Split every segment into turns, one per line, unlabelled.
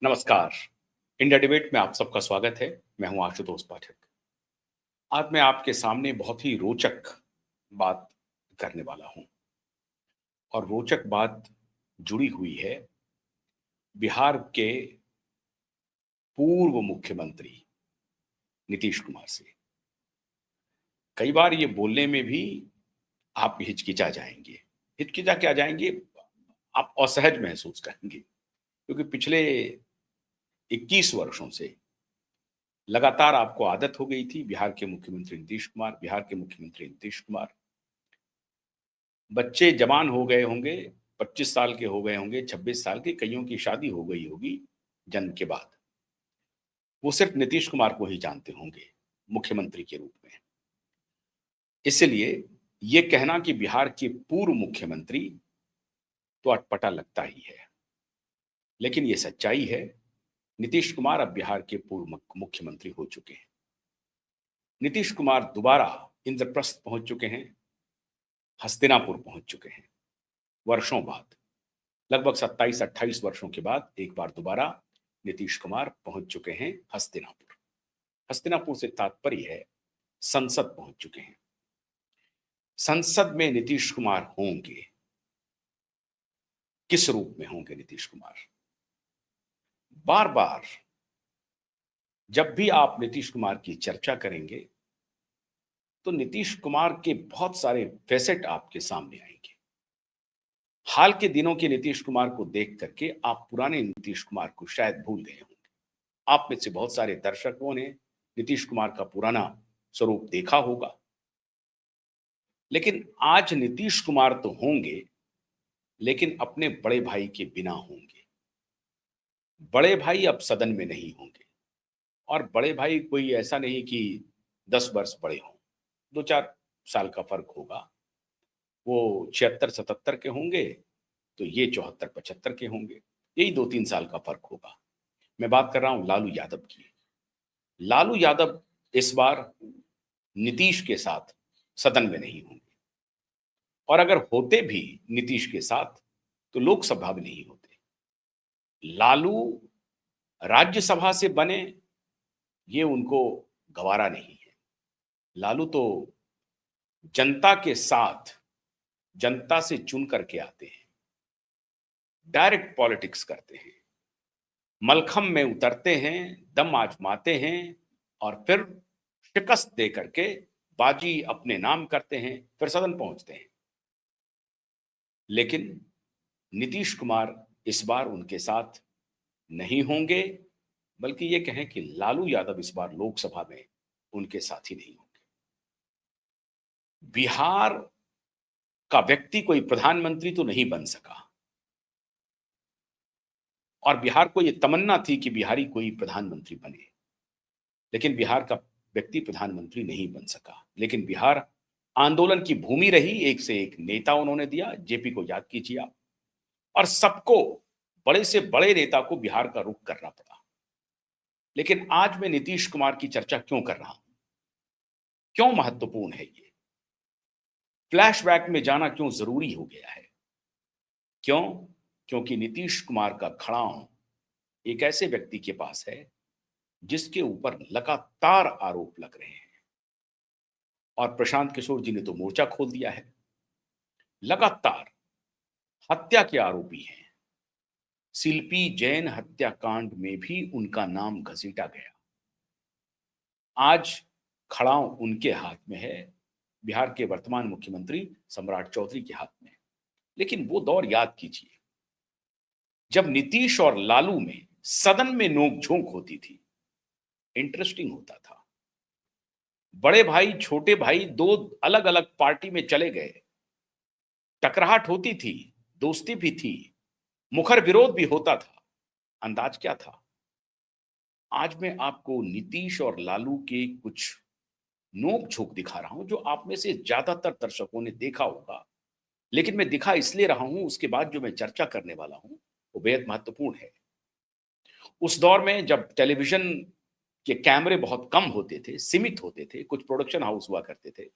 नमस्कार। India debate में आप सबका स्वागत है। मैं हूं आशुतोष पाठक। आज मैं आपके सामने बहुत ही रोचक बात करने वाला हूं और रोचक बात जुड़ी हुई है बिहार के पूर्व मुख्यमंत्री नीतीश कुमार से। कई बार ये बोलने में भी आप हिचकिचा जाएंगे। हिचकिचा क्या जाएंगे, आप असहज महसूस करेंगे, क्योंकि पिछले 21 वर्षों से लगातार आपको आदत हो गई थी बिहार के मुख्यमंत्री नीतीश कुमार। बच्चे जवान हो गए होंगे, 25 साल के हो गए होंगे, 26 साल के, कईयों की शादी हो गई होगी जन्म के बाद। वो सिर्फ नीतीश कुमार को ही जानते होंगे मुख्यमंत्री के रूप में। इसलिए ये कहना कि बिहार के पूर्व मुख्यमंत्री, तो अटपटा लगता ही है। लेकिन ये सच्चाई है, नीतीश कुमार अब बिहार के पूर्व मुख्यमंत्री हो चुके हैं। नीतीश कुमार दोबारा इंद्रप्रस्थ पहुंच चुके हैं, हस्तिनापुर पहुंच चुके हैं। वर्षों बाद, लगभग 27-28 वर्षों के बाद एक बार दोबारा नीतीश कुमार पहुंच चुके हैं हस्तिनापुर। हस्तिनापुर से तात्पर्य है संसद पहुंच चुके हैं। संसद में नीतीश कुमार होंगे, किस रूप में होंगे नीतीश कुमार? बार बार जब भी आप नीतीश कुमार की चर्चा करेंगे तो नीतीश कुमार के बहुत सारे फैसेट आपके सामने आएंगे। हाल के दिनों के नीतीश कुमार को देख करके आप पुराने नीतीश कुमार को शायद भूल गए होंगे। आप में से बहुत सारे दर्शकों ने नीतीश कुमार का पुराना स्वरूप देखा होगा। लेकिन आज नीतीश कुमार तो होंगे, लेकिन अपने बड़े भाई के बिना होंगे। बड़े भाई अब सदन में नहीं होंगे, और बड़े भाई कोई ऐसा नहीं कि 10 वर्ष बड़े हों, 2-4 साल का फर्क होगा। वो 76-77 के होंगे तो ये 74-75 के होंगे, यही 2-3 साल का फर्क होगा। मैं बात कर रहा हूं लालू यादव की। लालू यादव इस बार नीतीश के साथ सदन में नहीं होंगे, और अगर होते भी नीतीश के साथ तो लोकसभा में नहीं होते। लालू राज्यसभा से बने, ये उनको गवारा नहीं है। लालू तो जनता के साथ, जनता से चुन करके आते हैं, डायरेक्ट पॉलिटिक्स करते हैं, मलखम में उतरते हैं, दम आजमाते हैं और फिर शिकस्त दे करके बाजी अपने नाम करते हैं, फिर सदन पहुंचते हैं। लेकिन नीतीश कुमार इस बार उनके साथ नहीं होंगे, बल्कि ये कहें कि लालू यादव इस बार लोकसभा में उनके साथ ही नहीं होंगे। बिहार का व्यक्ति कोई प्रधानमंत्री तो नहीं बन सका, और बिहार को यह तमन्ना थी कि बिहारी कोई प्रधानमंत्री बने, लेकिन बिहार का व्यक्ति प्रधानमंत्री नहीं बन सका। लेकिन बिहार आंदोलन की भूमि रही, एक से एक नेता उन्होंने दिया, जेपी को याद कीजिए आप, और सबको, बड़े से बड़े नेता को बिहार का रुख करना पड़ा। लेकिन आज मैं नीतीश कुमार की चर्चा क्यों कर रहा हूं, क्यों महत्वपूर्ण है ये, फ्लैशबैक में जाना क्यों जरूरी हो गया है? क्यों? क्योंकि नीतीश कुमार का खड़ाऊ एक ऐसे व्यक्ति के पास है जिसके ऊपर लगातार आरोप लग रहे हैं, और प्रशांत किशोर जी ने तो मोर्चा खोल दिया है। लगातार हत्या के आरोपी हैं। शिल्पी जैन हत्याकांड में भी उनका नाम घसीटा गया। आज खड़ाऊ उनके हाथ में है, बिहार के वर्तमान मुख्यमंत्री सम्राट चौधरी के हाथ में। लेकिन वो दौर याद कीजिए जब नीतीश और लालू में सदन में नोकझोंक होती थी। इंटरेस्टिंग होता था। बड़े भाई छोटे भाई दो अलग अलग पार्टी में चले गए, टकराहट होती थी, दोस्ती भी थी, मुखर विरोध भी होता था। अंदाज क्या था? आज मैं आपको नीतीश और लालू के कुछ नोक झोंक दिखा रहा हूं, जो आप में से ज्यादातर दर्शकों ने देखा होगा। लेकिन मैं दिखा इसलिए रहा हूं, उसके बाद जो मैं चर्चा करने वाला हूं वो बेहद महत्वपूर्ण है। उस दौर में जब टेलीविजन के कैमरे बहुत कम होते थे, सीमित होते थे, कुछ प्रोडक्शन हाउस हुआ करते थे,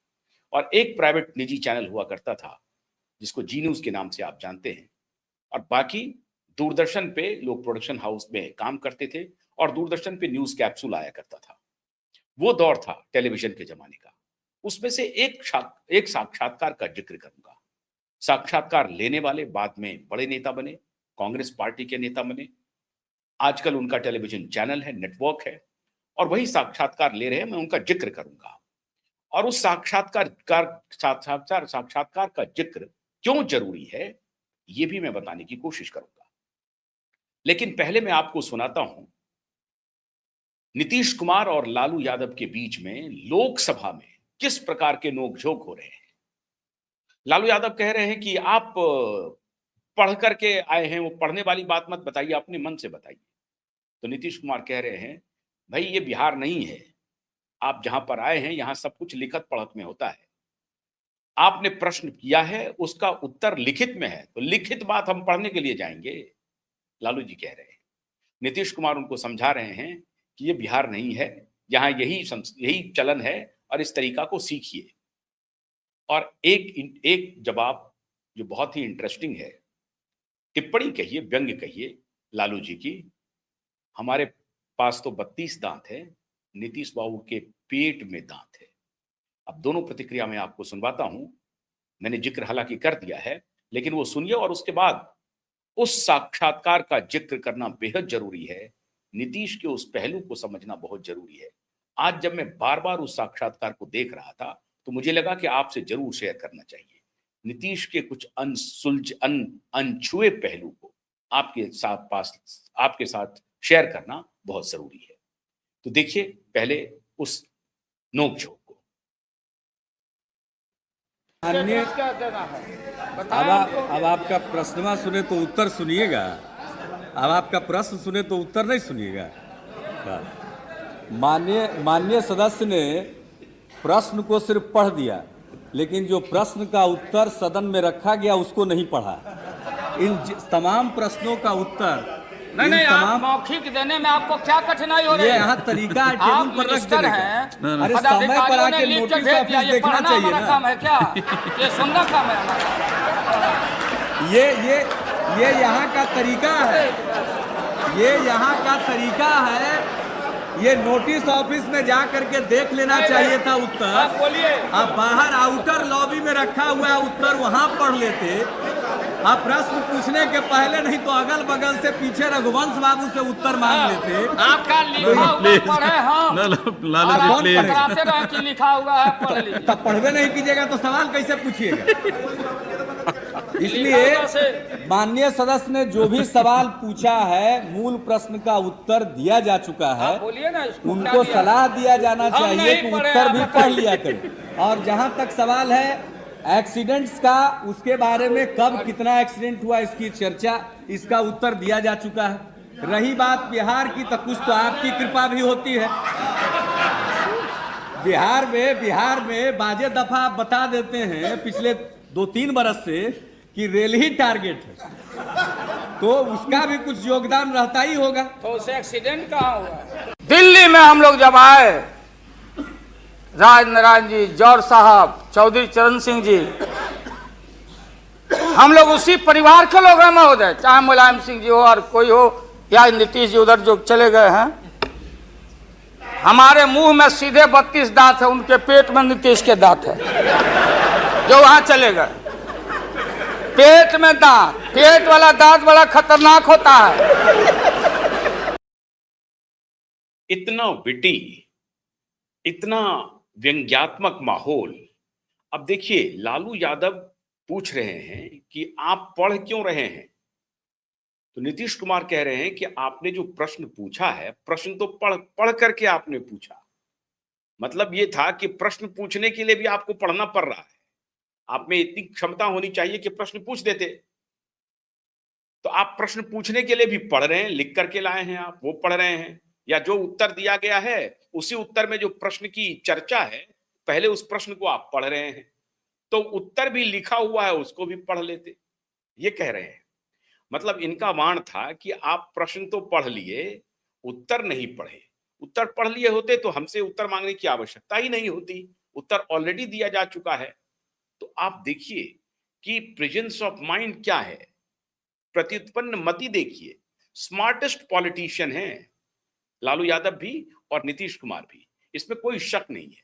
और एक प्राइवेट निजी चैनल हुआ करता था जिसको जी न्यूज के नाम से आप जानते हैं, और बाकी दूरदर्शन पे लोग प्रोडक्शन हाउस में काम करते थे और दूरदर्शन पे न्यूज कैप्सूल आया करता था। वो दौर था टेलीविजन के जमाने का। उसमें से एक साक्षात्कार का जिक्र करूंगा। साक्षात्कार लेने वाले बाद में बड़े नेता बने, कांग्रेस पार्टी के नेता बने। आजकल उनका टेलीविजन चैनल है, नेटवर्क है, और वही साक्षात्कार ले रहे हैं। मैं उनका जिक्र करूंगा और उस साक्षात्कार का जिक्र क्यों जरूरी है, ये भी मैं बताने की कोशिश करूंगा। लेकिन पहले मैं आपको सुनाता हूं नीतीश कुमार और लालू यादव के बीच में लोकसभा में किस प्रकार के नोकझोंक हो रहे हैं। लालू यादव कह रहे हैं कि आप पढ़ करके आए हैं, वो पढ़ने वाली बात मत बताइए, अपने मन से बताइए। तो नीतीश कुमार कह रहे हैं, भाई ये बिहार नहीं है, आप जहां पर आए हैं यहां सब कुछ लिखत पढ़त में होता है। आपने प्रश्न किया है, उसका उत्तर लिखित में है, तो लिखित बात हम पढ़ने के लिए जाएंगे, लालू जी कह रहे हैं। नीतीश कुमार उनको समझा रहे हैं कि ये बिहार नहीं है, यहां यही चलन है और इस तरीका को सीखिए। और एक जवाब जो बहुत ही इंटरेस्टिंग है, टिप्पणी कहिए, व्यंग्य कहिए लालू जी की, हमारे पास तो 32 दांत है, नीतीश बाबू के पेट में दांत है। अब दोनों प्रतिक्रिया मैं आपको सुनवाता हूं। मैंने जिक्र हालांकि कर दिया है, लेकिन वो सुनिए और उसके बाद उस साक्षात्कार का जिक्र करना बेहद जरूरी है। नीतीश के उस पहलू को समझना बहुत जरूरी है। आज जब मैं बार बार उस साक्षात्कार को देख रहा था तो मुझे लगा कि आपसे जरूर शेयर करना चाहिए। नीतीश के कुछ अनछुए पहलू को आपके साथ शेयर करना बहुत जरूरी है। तो देखिए पहले उस नोकझोंक को।
अब आपका प्रश्न सुने तो उत्तर सुनिएगा, अब आपका प्रश्न सुने तो उत्तर नहीं सुनिएगा। माननीय सदस्य ने प्रश्न को सिर्फ पढ़ दिया, लेकिन जो प्रश्न का उत्तर सदन में रखा गया उसको नहीं पढ़ा। इन तमाम प्रश्नों का उत्तर
नहीं, आप मौखिक देने में आपको क्या कठिनाई हो रही है?
ये यहाँ तरीका है टेबल पर रख देने का। अरे समय पर आके नोटिस ऑफिस देखना चाहिए ना।
काम है क्या? ये सुनना काम है हमारा।
ये यहाँ का तरीका है, ये यहाँ का तरीका है। ये नोटिस ऑफिस में जा करके देख लेना चाहिए था उत्तर।
आप बोलिए।
आप बाहर आउटर लॉबी में रखा हुआ है उत्तर, वहां पढ़ लेते। आप प्रश्न पूछने के पहले नहीं तो अगल बगल से पीछे रघुवंश बाबू से उत्तर मांग लेते।
आपका लिखा हुआ पढ़े हम, पकड़ाते रहे कि लिखा हुआ है पढ़ लीजिए।
तब पढ़वे नहीं कीजिएगा तो सवाल कैसे पूछिएगा? इसलिए माननीय सदस्य ने जो भी सवाल पूछा है, मूल प्रश्न का उत्तर दिया जा चुका है।
बोलिए ना,
उनको सलाह दिया जाना चाहिए कि उत्तर भी पढ़ लिया करें। और जहां तक सवाल है एक्सीडेंट्स का, उसके बारे में कब कितना एक्सीडेंट हुआ इसकी चर्चा, इसका उत्तर दिया जा चुका है। रही बात बिहार की, तो कुछ तो आपकी कृपा भी होती है। बिहार में बाजे दफा आप बता देते हैं पिछले 2-3 बरस से कि रेल ही टारगेट है, तो उसका भी कुछ योगदान रहता ही होगा।
तो उसे एक्सीडेंट कहाँ हुआ? दिल्ली में हम लोग जब आए, राज नारायण जी, जौहर साहब, चौधरी चरण सिंह जी, हम लोग उसी परिवार के लोग हैं महोदय, चाहे मुलायम सिंह जी हो और कोई हो, या नीतीश जी उधर जो चले गए हैं। हमारे मुंह में सीधे 32 दांत है, उनके पेट में नीतीश के दांत है जो वहां चले गए। पेट में दांत, पेट वाला दांत बड़ा खतरनाक होता है।
इतना विटी, इतना व्यंग्यात्मक माहौल। अब देखिए लालू यादव पूछ रहे हैं कि आप पढ़ क्यों रहे हैं, तो नीतीश कुमार कह रहे हैं कि आपने जो प्रश्न पूछा है, प्रश्न तो पढ़ करके आपने पूछा। मतलब ये था कि प्रश्न पूछने के लिए भी आपको पढ़ना पड़ रहा है। आप में इतनी क्षमता होनी चाहिए कि प्रश्न पूछ देते। तो आप प्रश्न पूछने के लिए भी पढ़ रहे हैं, लिख करके लाए हैं, आप वो पढ़ रहे हैं, या जो उत्तर दिया गया है उसी उत्तर में जो प्रश्न की चर्चा है, पहले उस प्रश्न को आप पढ़ रहे हैं, तो उत्तर भी लिखा हुआ है उसको भी पढ़ लेते, ये कह रहे हैं। मतलब इनका वाण था कि आप प्रश्न तो पढ़ लिए, उत्तर नहीं पढ़े। उत्तर पढ़ लिए होते तो हमसे उत्तर मांगने की आवश्यकता ही नहीं होती, उत्तर ऑलरेडी दिया जा चुका है। तो आप देखिए कि प्रेजेंस ऑफ माइंड क्या है। प्रत्युत्पन्न मति देखिए, स्मार्टेस्ट पॉलिटिशियन हैं लालू यादव भी और नीतीश कुमार भी, इसमें कोई शक नहीं है।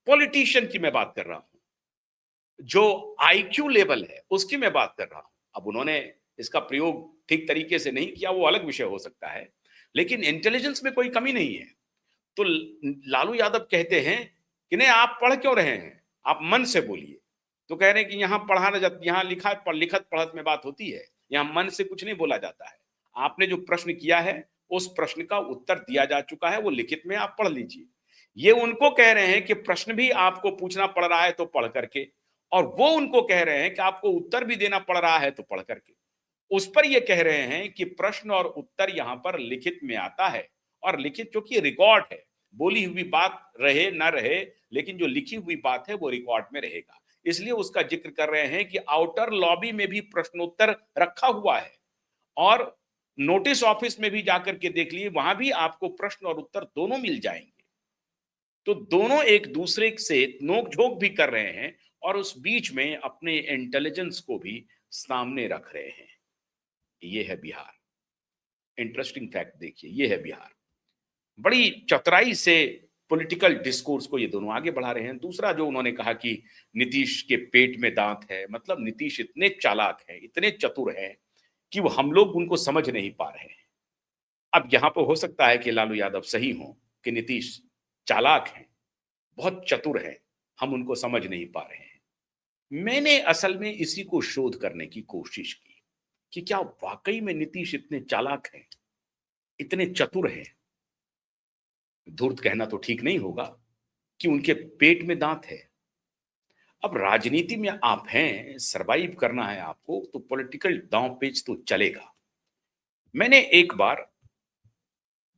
पॉलिटिशियन की मैं बात कर रहा हूं, जो आईक्यू लेवल है उसकी मैं बात कर रहा हूं। अब उन्होंने इसका प्रयोग ठीक तरीके से नहीं किया, वो अलग विषय हो सकता है, लेकिन इंटेलिजेंस में कोई कमी नहीं है। तो लालू यादव कहते हैं कि नहीं आप पढ़ क्यों रहे हैं, आप मन से बोलिए। तो कह रहे हैं कि यहाँ पढ़ाना जाता, यहाँ लिखत पढ़त में बात होती है, यहाँ मन से कुछ नहीं बोला जाता है। आपने जो प्रश्न किया है उस प्रश्न का उत्तर दिया जा चुका है, वो लिखित में आप पढ़ लीजिए। ये उनको कह रहे हैं कि प्रश्न भी आपको पूछना पड़ रहा है तो पढ़ करके, और वो उनको कह रहे हैं कि आपको उत्तर भी देना पड़ रहा है तो पढ़ करके। उस पर ये कह रहे हैं कि प्रश्न और उत्तर यहां पर लिखित में आता है, और लिखित क्योंकि रिकॉर्ड है, बोली हुई बात रहे ना रहे, लेकिन जो लिखी हुई बात है वो रिकॉर्ड में रहेगा, इसलिए उसका जिक्र कर रहे हैं कि आउटर लॉबी में भी प्रश्नोत्तर रखा हुआ है, और नोटिस ऑफिस में भी जाकर के देख लिए, वहां भी आपको प्रश्न और उत्तर दोनों मिल जाएंगे। तो दोनों एक दूसरे से नोकझोंक भी कर रहे हैं और उस बीच में अपने इंटेलिजेंस को भी सामने रख रहे हैं। ये है बिहार। इंटरेस्टिंग फैक्ट देखिए, ये है बिहार। बड़ी चतुराई से पॉलिटिकल डिस्कोर्स को ये दोनों आगे बढ़ा रहे हैं। दूसरा जो उन्होंने कहा कि नीतीश के पेट में दांत है, मतलब नीतीश इतने चालाक हैं, इतने चतुर हैं कि वो हम लोग उनको समझ नहीं पा रहे हैं। अब यहां पर हो सकता है कि लालू यादव सही हो कि नीतीश चालाक हैं, बहुत चतुर हैं, हम उनको समझ नहीं पा रहे हैं। मैंने असल में इसी को शोध करने की कोशिश की कि क्या वाकई में नीतीश इतने चालाक हैं, इतने चतुर हैं। धूर्त कहना तो ठीक नहीं होगा कि उनके पेट में दांत है। अब राजनीति में आप हैं, सरवाइव करना है आपको, तो पॉलिटिकल दांव पेच तो चलेगा। मैंने एक बार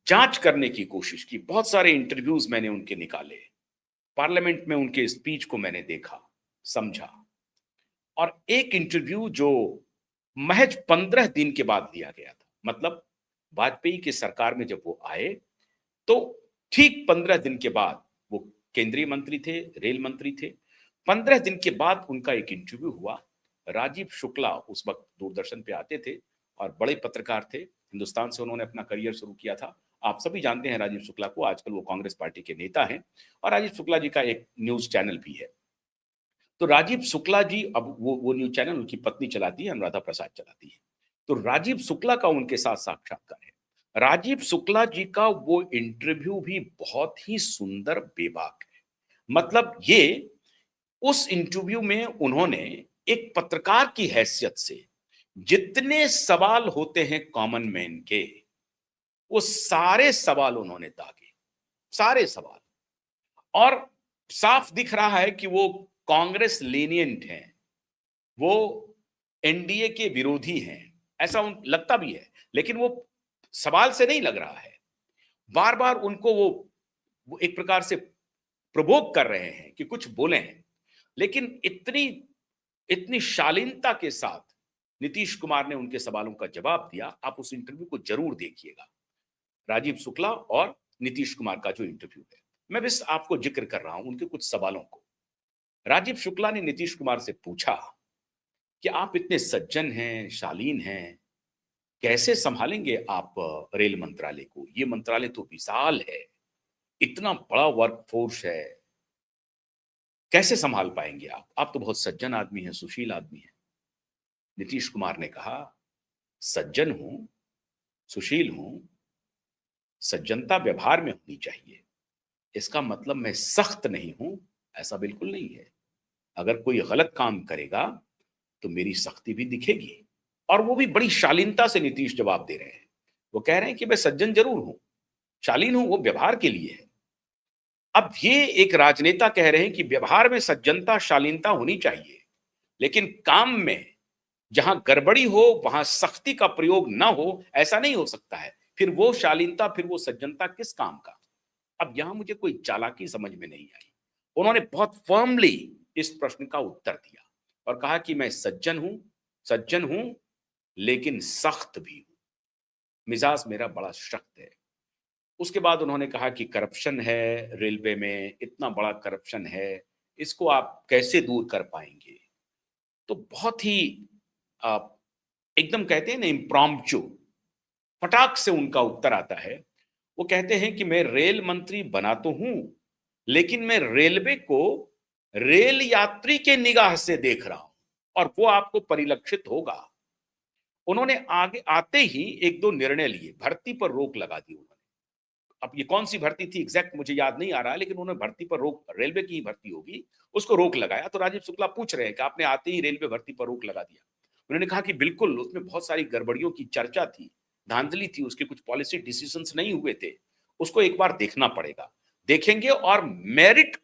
जांच करने की कोशिश की, बहुत सारे इंटरव्यूज मैंने उनके निकाले, पार्लियामेंट में उनके स्पीच को मैंने देखा, समझा, और एक इंटरव्यू जो महज 15 दिन के बाद दिया गया था, मतलब वाजपेयी की सरकार में जब वो आए तो ठीक 15 दिन के बाद, वो केंद्रीय मंत्री थे, रेल मंत्री थे, 15 दिन के बाद उनका एक इंटरव्यू हुआ। राजीव शुक्ला उस वक्त दूरदर्शन पे आते थे और बड़े पत्रकार थे, हिंदुस्तान से उन्होंने अपना करियर शुरू किया था। आप सभी जानते हैं राजीव शुक्ला को, आजकल वो कांग्रेस पार्टी के नेता हैं, और राजीव शुक्ला जी का एक न्यूज चैनल भी है। तो राजीव शुक्ला जी, अब वो न्यूज चैनल उनकी पत्नी चलाती है, अनुराधा प्रसाद चलाती है। तो राजीव शुक्ला का उनके साथ साक्षात्कार है। राजीव शुक्ला जी का वो इंटरव्यू भी बहुत ही सुंदर बेबाक है। मतलब ये, उस इंटरव्यू में उन्होंने एक पत्रकार की हैसियत से जितने सवाल होते हैं कॉमन मैन के, वो सारे सवाल उन्होंने दागे, सारे सवाल। और साफ दिख रहा है कि वो कांग्रेस लीनियंट हैं, वो एनडीए के विरोधी हैं, ऐसा लगता भी है, लेकिन वो सवाल से नहीं लग रहा है। बार बार उनको वो एक प्रकार से प्रोवोक कर रहे हैं कि कुछ बोले हैं, लेकिन इतनी शालीनता के साथ नीतीश कुमार ने उनके सवालों का जवाब दिया। आप उस इंटरव्यू को जरूर देखिएगा, राजीव शुक्ला और नीतीश कुमार का जो इंटरव्यू है। मैं बस आपको जिक्र कर रहा हूं उनके कुछ सवालों को। राजीव शुक्ला ने नीतीश कुमार से पूछा कि आप इतने सज्जन हैं, शालीन हैं, कैसे संभालेंगे आप रेल मंत्रालय को? ये मंत्रालय तो विशाल है, इतना बड़ा वर्कफोर्स है, कैसे संभाल पाएंगे आप? आप तो बहुत सज्जन आदमी हैं, सुशील आदमी हैं। नीतीश कुमार ने कहा, सज्जन हूं, सुशील हूं, सज्जनता व्यवहार में होनी चाहिए, इसका मतलब मैं सख्त नहीं हूं, ऐसा बिल्कुल नहीं है। अगर कोई गलत काम करेगा तो मेरी सख्ती भी दिखेगी। और वो भी बड़ी शालीनता से नीतीश जवाब दे रहे हैं। वो कह रहे हैं कि मैं सज्जन जरूर हूं, शालीन हूं, वो व्यवहार के लिए है। अब ये एक राजनेता कह रहे हैं कि व्यवहार में सज्जनता, शालीनता होनी चाहिए, लेकिन काम में जहां गड़बड़ी हो वहां सख्ती का प्रयोग ना हो, ऐसा नहीं हो सकता है। फिर वो शालीनता, फिर वो सज्जनता किस काम का? अब यहां मुझे कोई चालाकी समझ में नहीं आई। उन्होंने बहुत फर्मली इस प्रश्न का उत्तर दिया और कहा कि मैं सज्जन हूं, लेकिन सख्त भी हूं, मिजाज मेरा बड़ा सख्त है। उसके बाद उन्होंने कहा कि करप्शन है रेलवे में, इतना बड़ा करप्शन है, इसको आप कैसे दूर कर पाएंगे? तो बहुत ही एकदम कहते हैं ना इम्प्रॉम्प्चू, फटाक से उनका उत्तर आता है। वो कहते हैं कि मैं रेल मंत्री बना तो हूं, लेकिन मैं रेलवे को रेल यात्री के निगाह से देख रहा हूं और वो आपको परिलक्षित होगा। उन्होंने आगे आते ही एक दो निर्णय लिए, भर्ती पर रोक लगा दी उन्होंने। अब ये कौन सी भर्ती थी एग्जैक्ट मुझे याद नहीं आ रहा है, लेकिन उन्होंने भर्ती पर रोक, रेलवे की ही भर्ती होगी, उसको रोक लगाया। तो राजीव शुक्ला पूछ रहे हैं कि आपने आते ही रेलवे भर्ती पर रोक लगा दिया। उन्होंने कहा कि बिल्कुल, उसमें बहुत सारी गड़बड़ियों की चर्चा थी, धांधली थी, उसके कुछ पॉलिसी डिसीजंस नहीं हुए थे, उसको एक बार देखना पड़ेगा, देखेंगे और मेरिट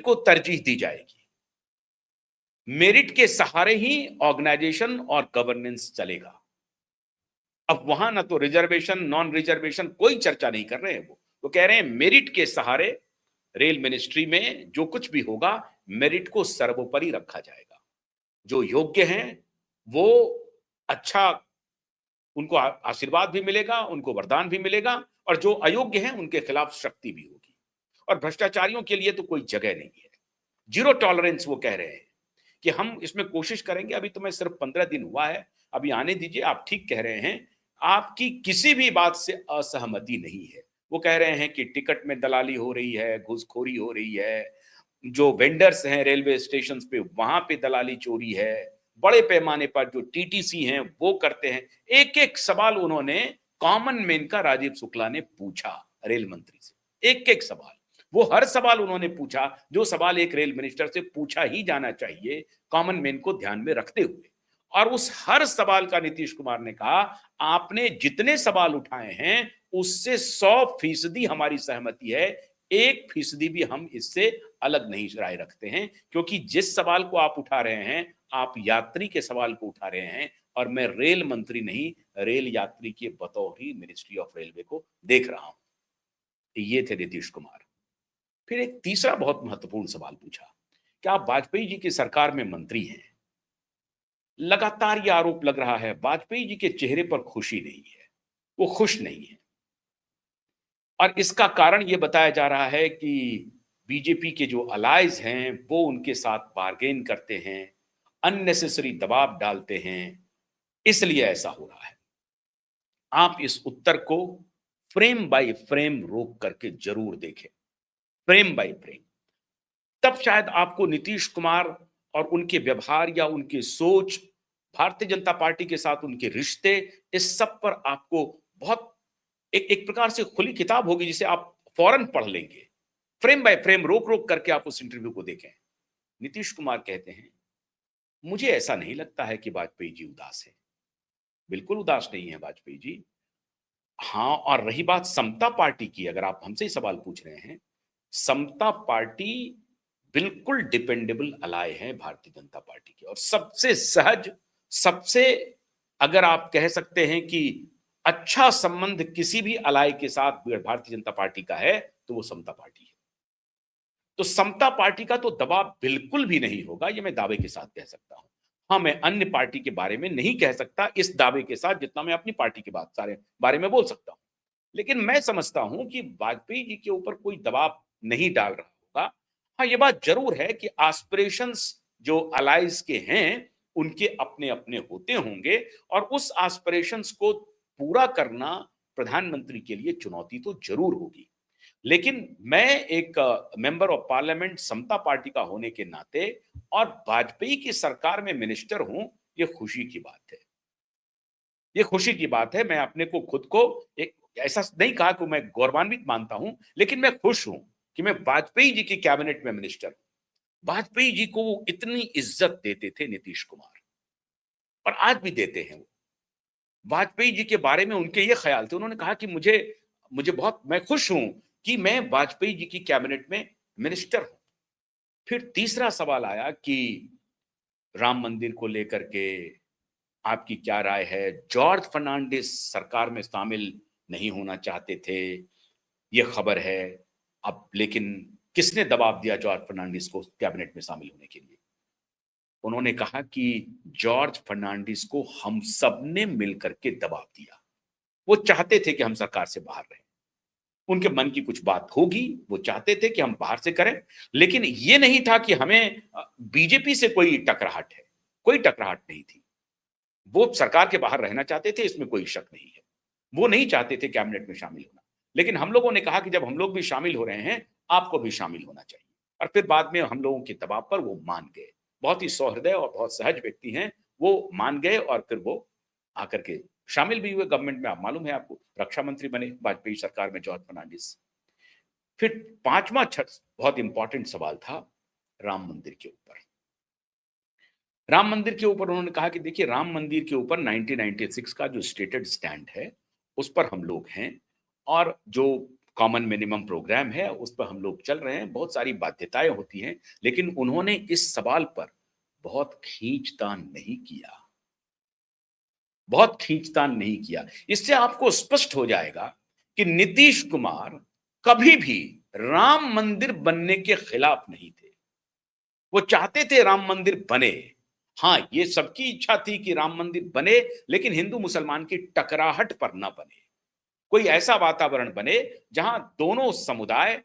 को तरजीह दी जाएगी। मेरिट के सहारे ही ऑर्गेनाइजेशन और गवर्नेंस चलेगा। अब वहां ना तो रिजर्वेशन नॉन रिजर्वेशन कोई चर्चा नहीं कर रहे हैं। वो कह रहे हैं मेरिट के सहारे रेल मिनिस्ट्री में जो कुछ भी होगा मेरिट को सर्वोपरि रखा जाएगा। जो योग्य हैं वो अच्छा, उनको आशीर्वाद भी मिलेगा, उनको वरदान भी मिलेगा, और जो अयोग्य हैं उनके खिलाफ शक्ति भी होगी। और भ्रष्टाचारियों के लिए तो कोई जगह नहीं है, जीरो टॉलरेंस। वो कह रहे हैं कि हम इसमें कोशिश करेंगे। अभी तो मैं सिर्फ 15 दिन हुआ है, अभी आने दीजिए। आप ठीक कह रहे हैं, आपकी किसी भी बात से असहमति नहीं है। वो कह रहे हैं कि टिकट में दलाली हो रही है, घूसखोरी हो रही है, जो वेंडर्स हैं रेलवे स्टेशन पे वहां पे दलाली चोरी है, बड़े पैमाने पर जो टीटीसी हैं वो करते हैं। एक एक सवाल उन्होंने कॉमन मैन का राजीव शुक्ला ने पूछा रेल मंत्री से, एक एक सवाल। वो हर सवाल उन्होंने पूछा जो सवाल एक रेल मिनिस्टर से पूछा ही जाना चाहिए, कॉमन मैन को ध्यान में रखते हुए। और उस हर सवाल का नीतीश कुमार ने कहा, आपने जितने सवाल उठाए हैं उससे 100% हमारी सहमति है, 1% भी हम इससे अलग नहीं राय रखते हैं, क्योंकि जिस सवाल को आप उठा रहे हैं आप यात्री के सवाल को उठा रहे हैं, और मैं रेल मंत्री नहीं, रेल यात्री के बतौर ही मिनिस्ट्री ऑफ रेलवे को देख रहा हूं। ये थे नीतीश कुमार। फिर एक तीसरा बहुत महत्वपूर्ण सवाल पूछा कि आप वाजपेयी जी की सरकार में मंत्री हैं, लगातार यह आरोप लग रहा है वाजपेयी जी के चेहरे पर खुशी नहीं है, वो खुश नहीं है, और इसका कारण यह बताया जा रहा है कि बीजेपी के जो अलाइज हैं वो उनके साथ बार्गेन करते हैं, अननेसेसरी दबाव डालते हैं, इसलिए ऐसा हो रहा है। आप इस उत्तर को फ्रेम बाय फ्रेम रोक करके जरूर देखें, फ्रेम बाय फ्रेम। तब शायद आपको नीतीश कुमार और उनके व्यवहार या उनकी सोच, भारतीय जनता पार्टी के साथ उनके रिश्ते, इस सब पर आपको बहुत एक प्रकार से खुली किताब होगी जिसे आप फौरन पढ़ लेंगे। फ्रेम बाय फ्रेम रोक रोक करके आप उस इंटरव्यू को देखें। नीतीश कुमार कहते हैं, मुझे ऐसा नहीं लगता है कि वाजपेयी जी उदास है, बिल्कुल उदास नहीं है वाजपेयी जी। हाँ, और रही बात समता पार्टी की, अगर आप हमसे ही सवाल पूछ रहे हैं, समता पार्टी बिल्कुल डिपेंडेबल अलाय है भारतीय जनता पार्टी की, और सबसे सहज, सबसे अगर आप कह सकते हैं कि अच्छा संबंध किसी भी अलाय के साथ भारतीय जनता पार्टी का है तो वो समता पार्टी है। तो समता पार्टी का तो दबाव बिल्कुल भी नहीं होगा, ये मैं दावे के साथ कह सकता हूं। हाँ, मैं अन्य पार्टी के बारे में नहीं कह सकता इस दावे के साथ जितना मैं अपनी पार्टी के बारे में बोल सकता हूं, लेकिन मैं समझता हूं कि वाजपेयी जी के ऊपर कोई दबाव नहीं डाल रहा होगा। हाँ, ये बात जरूर है कि एस्पिरेशंस जो अलाइज के हैं उनके अपने अपने होते होंगे, और उस एस्पिरेशंस को पूरा करना प्रधानमंत्री के लिए चुनौती तो जरूर होगी। लेकिन मैं एक member of parliament Samata Party का होने के नाते और वाजपेयी की सरकार में मिनिस्टर हूं, ये खुशी की बात है, ये खुशी की बात है। मैं अपने को खुद को एक ऐसा नहीं कहा कि मैं गौरवान्वित मानता हूं, लेकिन मैं खुश हूं कि मैं वाजपेयी जी की कैबिनेट में मिनिस्टर हूं। वाजपेयी जी को वो इतनी इज्जत देते थे नीतीश कुमार, और आज भी देते हैं। वो वाजपेयी जी के बारे में उनके ये ख्याल थे, उन्होंने कहा कि मुझे बहुत, मैं खुश हूं कि मैं वाजपेयी जी की कैबिनेट में मिनिस्टर हूं। फिर तीसरा सवाल आया कि राम मंदिर को लेकर के आपकी क्या राय है। जॉर्ज फर्नांडिस सरकार में शामिल नहीं होना चाहते थे, ये खबर है। अब लेकिन किसने दबाव दिया जॉर्ज फर्नांडिस को कैबिनेट में शामिल होने के लिए? उन्होंने कहा कि जॉर्ज फर्नांडिस को हम सब ने मिलकर के दबाव दिया। वो चाहते थे कि हम सरकार से बाहर रहें, उनके मन की कुछ बात होगी, वो चाहते थे कि हम बाहर से करें, लेकिन ये नहीं था कि हमें बीजेपी से कोई टकराहट है, कोई टकराहट नहीं थी। वो सरकार के बाहर रहना चाहते थे, इसमें कोई शक नहीं है। वो नहीं चाहते थे कैबिनेट में शामिल होना, लेकिन हम लोगों ने कहा कि जब हम लोग भी शामिल हो रहे हैं, आपको भी शामिल होना चाहिए। और फिर बाद में हम लोगों के दबाव पर वो मान गए। बहुत ही सौहृदय और बहुत सहज व्यक्ति हैं, वो मान गए और फिर वो आकर के शामिल भी हुए गवर्नमेंट में। आप मालूम है आपको, रक्षा मंत्री बने वाजपेयी सरकार में, जॉर्ज फर्नांडिस। फिर पांचवा बहुत इंपॉर्टेंट सवाल था राम मंदिर के ऊपर। राम मंदिर के ऊपर उन्होंने कहा कि देखिए, राम मंदिर के ऊपर 1996 का जो स्टेटेड स्टैंड है उस पर हम लोग हैं, और जो कॉमन मिनिमम प्रोग्राम है उस पर हम लोग चल रहे हैं। बहुत सारी बाध्यताएं होती हैं, लेकिन उन्होंने इस सवाल पर बहुत खींचतान नहीं किया, बहुत खींचतान नहीं किया। इससे आपको स्पष्ट हो जाएगा कि नीतीश कुमार कभी भी राम मंदिर बनने के खिलाफ नहीं थे। वो चाहते थे राम मंदिर बने। हाँ, ये सबकी इच्छा थी कि राम मंदिर बने, लेकिन हिंदू मुसलमान की टकराहट पर न बने। कोई ऐसा वातावरण बने जहां दोनों समुदाय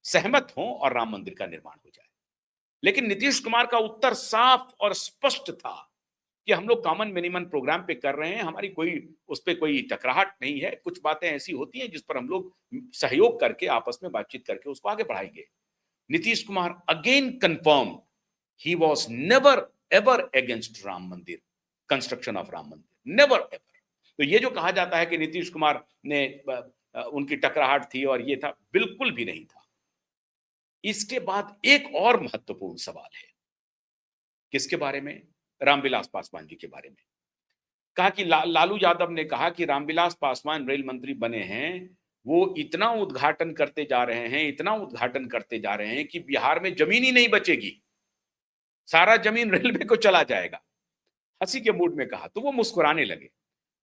सहमत हों और राम मंदिर का निर्माण हो जाए। लेकिन नीतीश कुमार का उत्तर साफ और स्पष्ट था कि हम लोग कॉमन मिनिमम प्रोग्राम पे कर रहे हैं, हमारी कोई उस पर कोई टकराहट नहीं है। कुछ बातें ऐसी होती हैं जिस पर हम लोग सहयोग करके, आपस में बातचीत करके उसको आगे बढ़ाएंगे। Nitish Kumar again confirm he was never ever against Ram मंदिर, कंस्ट्रक्शन ऑफ राम मंदिर, नेवर एवर। तो ये जो कहा जाता है कि नीतीश कुमार ने उनकी टकराहट थी और ये था, बिल्कुल भी नहीं था। इसके बाद एक और महत्वपूर्ण सवाल है, किसके बारे में? रामविलास पासवान जी के बारे में। कहा कि लालू यादव ने कहा कि रामविलास पासवान रेल मंत्री बने हैं, वो इतना उद्घाटन करते जा रहे हैं, इतना उद्घाटन करते जा रहे हैं कि बिहार में जमीन ही नहीं बचेगी, सारा जमीन रेलवे को चला जाएगा। हंसी के मूड में कहा, तो वो मुस्कुराने लगे,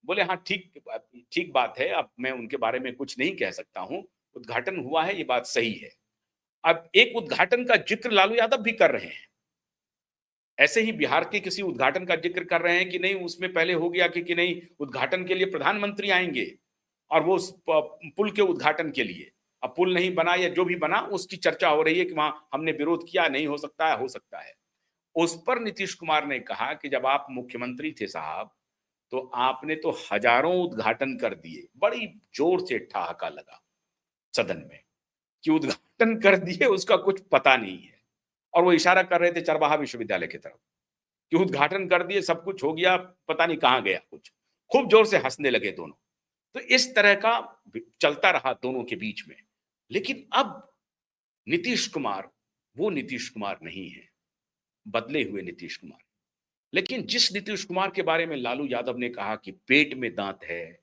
बोले हाँ ठीक बात है, अब मैं उनके बारे में कुछ नहीं कह सकता हूं, उद्घाटन हुआ है, ये बात सही है। अब एक उद्घाटन का जिक्र लालू यादव भी कर रहे हैं, ऐसे ही बिहार के किसी उद्घाटन का जिक्र कर रहे हैं कि नहीं, उसमें पहले हो गया कि नहीं, उद्घाटन के लिए प्रधानमंत्री आएंगे और वो पुल के उद्घाटन के लिए, अब पुल नहीं बना या जो भी बना उसकी चर्चा हो रही है कि वहां हमने विरोध किया, नहीं हो सकता है, हो सकता है। उस पर नीतीश कुमार ने कहा कि जब आप मुख्यमंत्री थे साहब, तो आपने तो हजारों उद्घाटन कर दिए। बड़ी जोर से ठहाका लगा सदन में कि उद्घाटन कर दिए, उसका कुछ पता नहीं है। और वो इशारा कर रहे थे चरवाहा विश्वविद्यालय की तरफ कि उद्घाटन कर दिए, सब कुछ हो गया, पता नहीं कहां गया कुछ। खूब जोर से हंसने लगे दोनों। तो इस तरह का चलता रहा दोनों के बीच में। लेकिन अब नीतीश कुमार वो नीतीश कुमार नहीं है, बदले हुए नीतीश कुमार। लेकिन जिस नीतीश कुमार के बारे में लालू यादव ने कहा कि पेट में दांत है,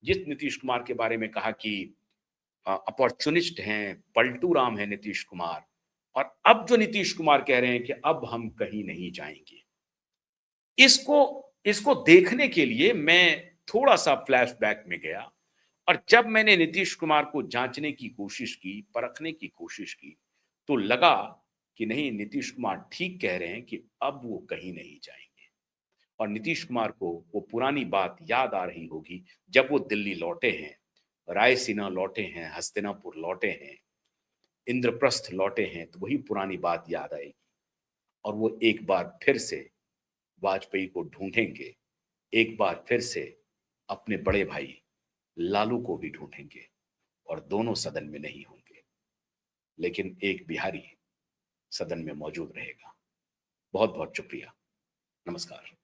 जिस नीतीश कुमार के बारे में कहा कि अपॉर्चुनिस्ट हैं, पलटू राम है नीतीश कुमार, और अब जो नीतीश कुमार कह रहे हैं कि अब हम कहीं नहीं जाएंगे, इसको देखने के लिए मैं थोड़ा सा फ्लैशबैक में गया। और जब मैंने नीतीश कुमार को जांचने की कोशिश की, परखने की कोशिश की, तो लगा कि नहीं, नीतीश कुमार ठीक कह रहे हैं कि अब वो कहीं नहीं जाएंगे। और नीतीश कुमार को वो पुरानी बात याद आ रही होगी, जब वो दिल्ली लौटे हैं, रायसीना लौटे हैं, हस्तिनापुर लौटे हैं, इंद्रप्रस्थ लौटे हैं, तो वही पुरानी बात याद आएगी और वो एक बार फिर से वाजपेयी को ढूंढेंगे, एक बार फिर से अपने बड़े भाई लालू को भी ढूंढेंगे, और दोनों सदन में नहीं होंगे, लेकिन एक बिहारी सदन में मौजूद रहेगा। बहुत बहुत शुक्रिया, नमस्कार।